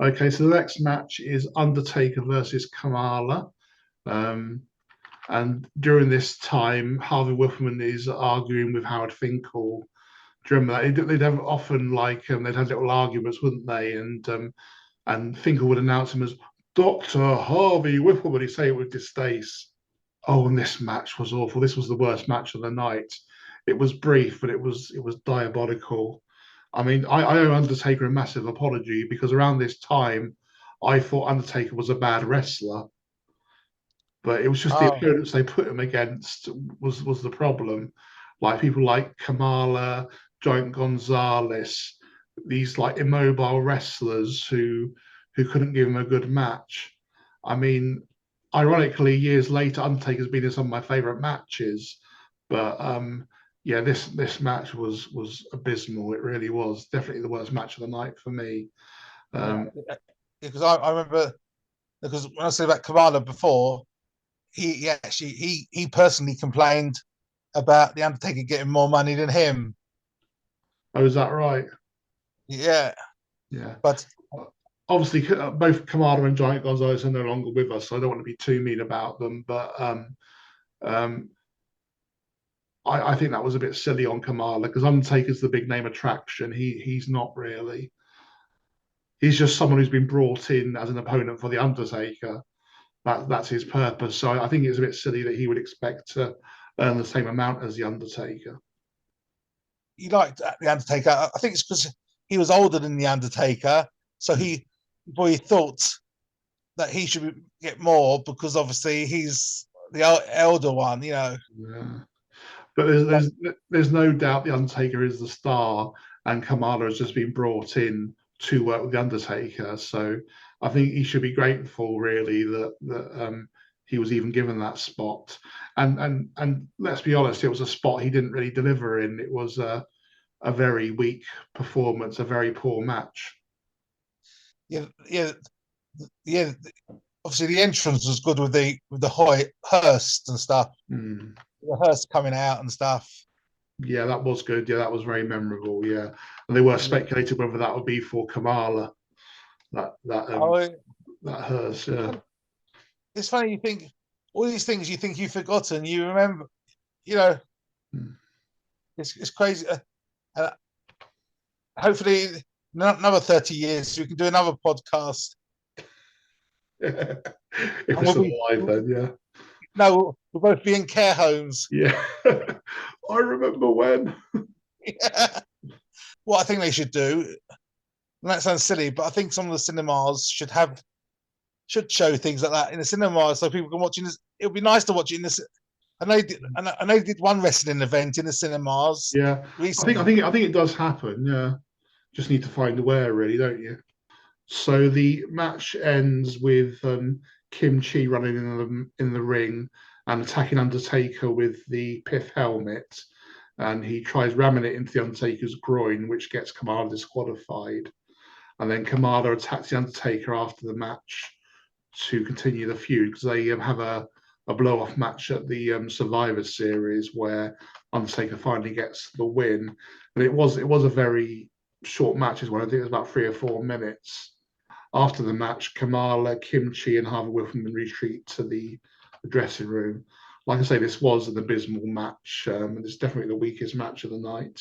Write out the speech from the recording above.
Okay, so the next match is Undertaker versus Kamala. Um, and during this time, Harvey Whippleman is arguing with Howard Finkel. Do you remember that? They'd have often they'd have little arguments, wouldn't they? And Finkel would announce him as Dr. Harvey Whippleman. He'd say it with distaste. Oh, and this match was awful. This was the worst match of the night. It was brief, but it was diabolical. I mean, I owe Undertaker a massive apology because around this time, I thought Undertaker was a bad wrestler, but it was just the Oh, opponents they put him against was the problem. Like people like Kamala, Giant Gonzalez, these like immobile wrestlers who couldn't give him a good match. I mean, ironically, years later, Undertaker's been in some of my favorite matches, but yeah, this match was abysmal. It really was definitely the worst match of the night for me. yeah. Um, Because I remember because when I said about Kamala before, he actually he personally complained about the Undertaker getting more money than him. oh, is that right? Yeah, Yeah. but Obviously, both Kamala and Giant Gonzalez are no longer with us, so I don't want to be too mean about them. But um, I think that was a bit silly on Kamala because Undertaker's the big name attraction. He's not really. He's just someone who's been brought in as an opponent for the Undertaker. That's his purpose. So I think it's a bit silly that he would expect to earn the same amount as the Undertaker. he liked the Undertaker. I think it's because he was older than the Undertaker, so Mm. he probably thought that he should get more because obviously he's the elder one, you know. Yeah. But But there's no doubt the Undertaker is the star, and Kamala has just been brought in to work with the Undertaker. So I think he should be grateful, really, that he was even given that spot. And let's be honest, it was a spot he didn't really deliver in. It was a very weak performance, a very poor match. yeah, yeah, yeah. Obviously, the entrance was good with the Hearst and stuff. Mm. The Hearst coming out and stuff. Yeah, that was good. Yeah, that was very memorable. Yeah, and they were Yeah. speculating whether that would be for Kamala. That Oh, that hers. Yeah. it's funny. You think all these things you think you've forgotten, you remember. You know, Mm. it's crazy. Uh, hopefully, another 30 years, we can do another podcast, If and it's we'll still be alive, then yeah, no, we'll both be in care homes. yeah. I remember when. What I think they should do, and that sounds silly, but I think some of the cinemas should show things like that in the cinema so people can watch in this. It would be nice to watch it in this. I know they did one wrestling event in the cinemas Yeah, recently. I think it does happen. Yeah, just need to find where, really, don't you? So the match ends with Kim Chi running in the ring and attacking Undertaker with the pith helmet, and he tries ramming it into the Undertaker's groin, which gets Kamala disqualified. And then Kamala attacks the Undertaker after the match to continue the feud because they have a blow off match at the Survivor Series where Undertaker finally gets the win. But it was a very short match as well. I think it was about 3 or 4 minutes. After the match, Kamala, Kimchi, and Harvey Whippleman retreat to the dressing room. Like I say, this was an abysmal match, and it's definitely the weakest match of the night.